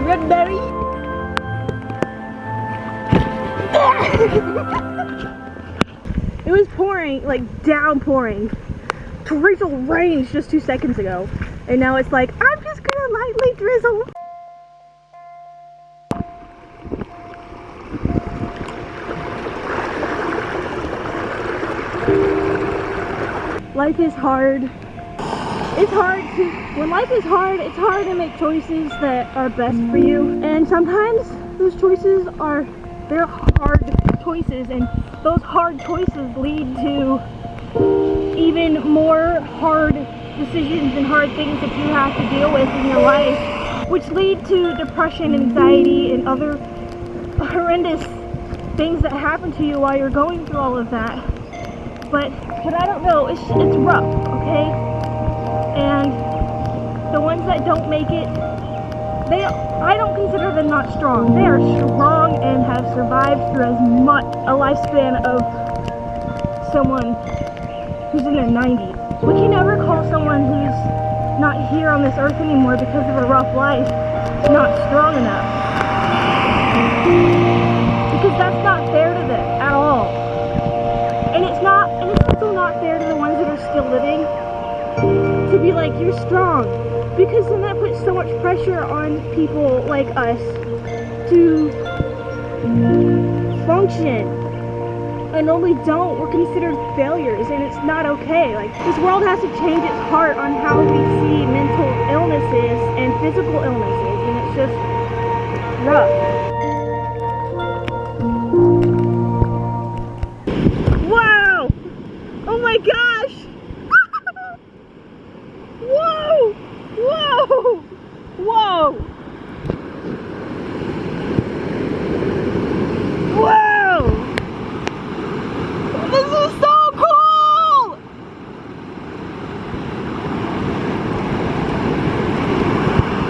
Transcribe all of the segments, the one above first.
Red berry. It was pouring, like downpouring. Torrential rain just 2 seconds ago. And now it's like, I'm just gonna lightly drizzle. Life is hard. It's hard to, when life is hard, it's hard to make choices that are best for you. And sometimes those choices they're hard choices, and those hard choices lead to even more hard decisions and hard things that you have to deal with in your life, which lead to depression, anxiety, and other horrendous things that happen to you while you're going through all of that. But I don't know, it's rough, okay? And the ones that don't make it, I don't consider them not strong. They are strong and have survived through as much a lifespan of someone who's in their 90s. We can never call someone who's not here on this earth anymore because of a rough life not strong enough. Because that's not fair to them at all. And it's also not fair to the ones that are still living to be like, you're strong. Because then that puts so much pressure on people like us to function. And when we don't, we're considered failures, and it's not okay. Like, this world has to change its heart on how we see mental illnesses and physical illnesses, and it's just rough. Wow! Oh my gosh! Whoa! Whoa! Whoa! Whoa! This is so cool!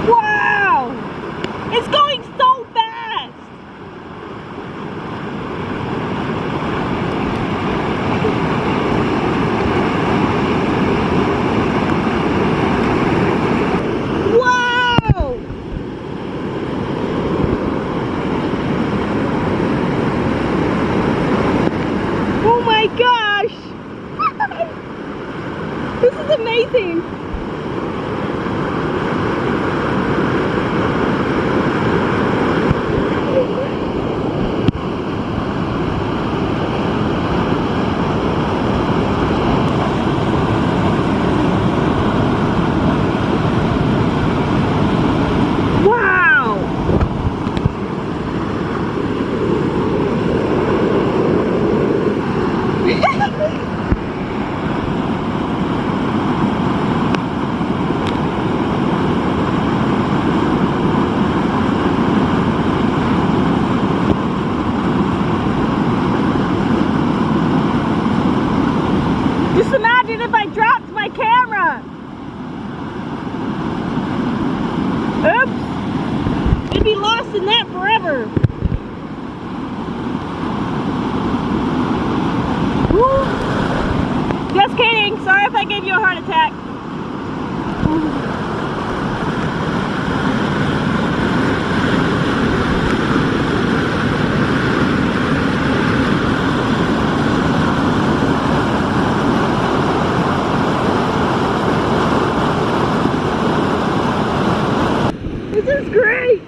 Wow! It's going so fast! Wow! Oh my gosh! This is amazing! Wow! Just imagine if I dropped my camera. Oops. It'd be lost in that forever. Woo. Just kidding. Sorry if I gave you a heart attack. This is great!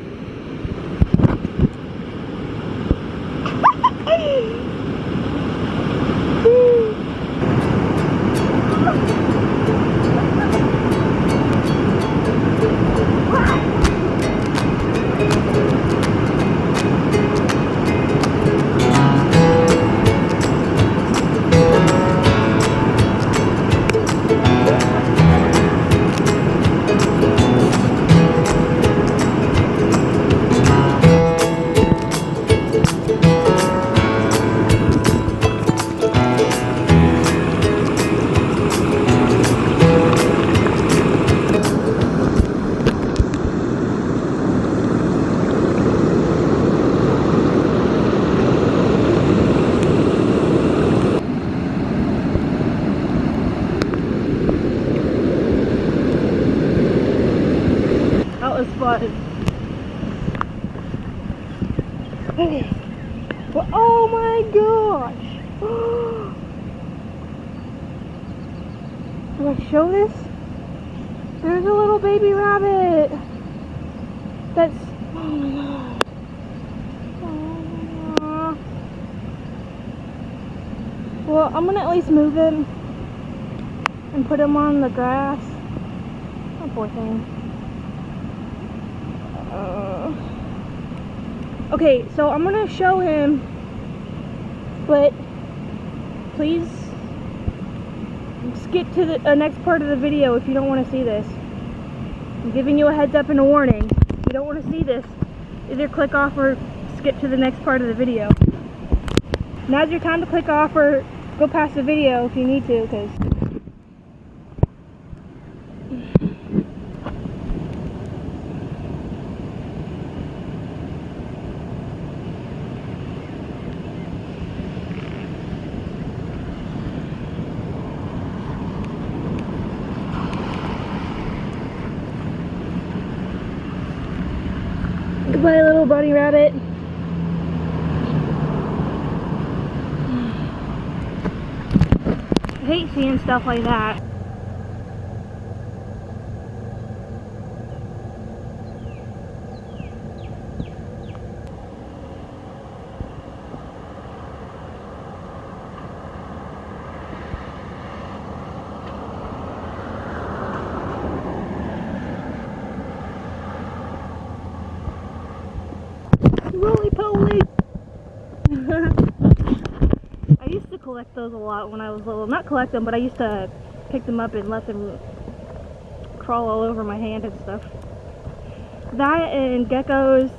Okay. Well, oh my gosh. Do I show this? There's a little baby rabbit. That's, oh my god. Aww. Well, I'm gonna at least move him and put him on the grass. Oh, poor thing. Okay, so I'm gonna show him, but please skip to the next part of the video if you don't want to see this. I'm giving you a heads up and a warning. If you don't want to see this, either click off or skip to the next part of the video. Now's your time to click off or go past the video if you need to, because goodbye, little bunny rabbit. I hate seeing stuff like that. Roly-poly! I used to collect those a lot when I was little. Not collect them, but I used to pick them up and let them crawl all over my hand and stuff. That and geckos,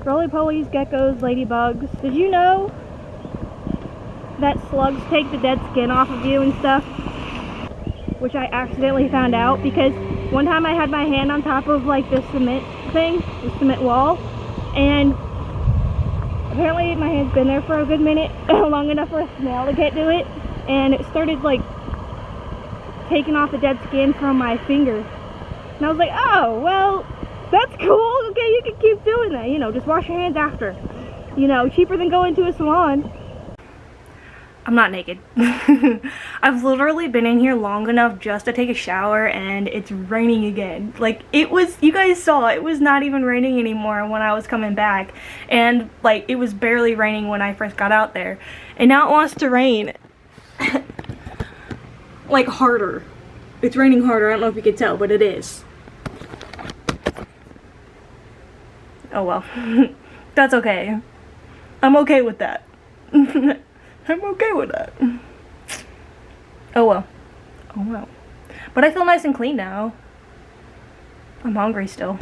roly-polies, geckos, ladybugs. Did you know that slugs take the dead skin off of you and stuff? Which I accidentally found out because one time I had my hand on top of like this cement thing, the cement wall, and apparently my hand's been there for a good minute, long enough for a snail to get to it, and it started like taking off the dead skin from my finger. And I was like, oh, well, that's cool. Okay, you can keep doing that. You know, just wash your hands after. You know, cheaper than going to a salon. I'm not naked. I've literally been in here long enough just to take a shower and it's raining again. Like, it was, you guys saw, it was not even raining anymore when I was coming back. And like, it was barely raining when I first got out there. And now it wants to rain. Like, harder. It's raining harder, I don't know if you can tell, but it is. Oh well. That's okay. I'm okay with that. I'm okay with that. Oh well. Oh well. But I feel nice and clean now. I'm hungry still.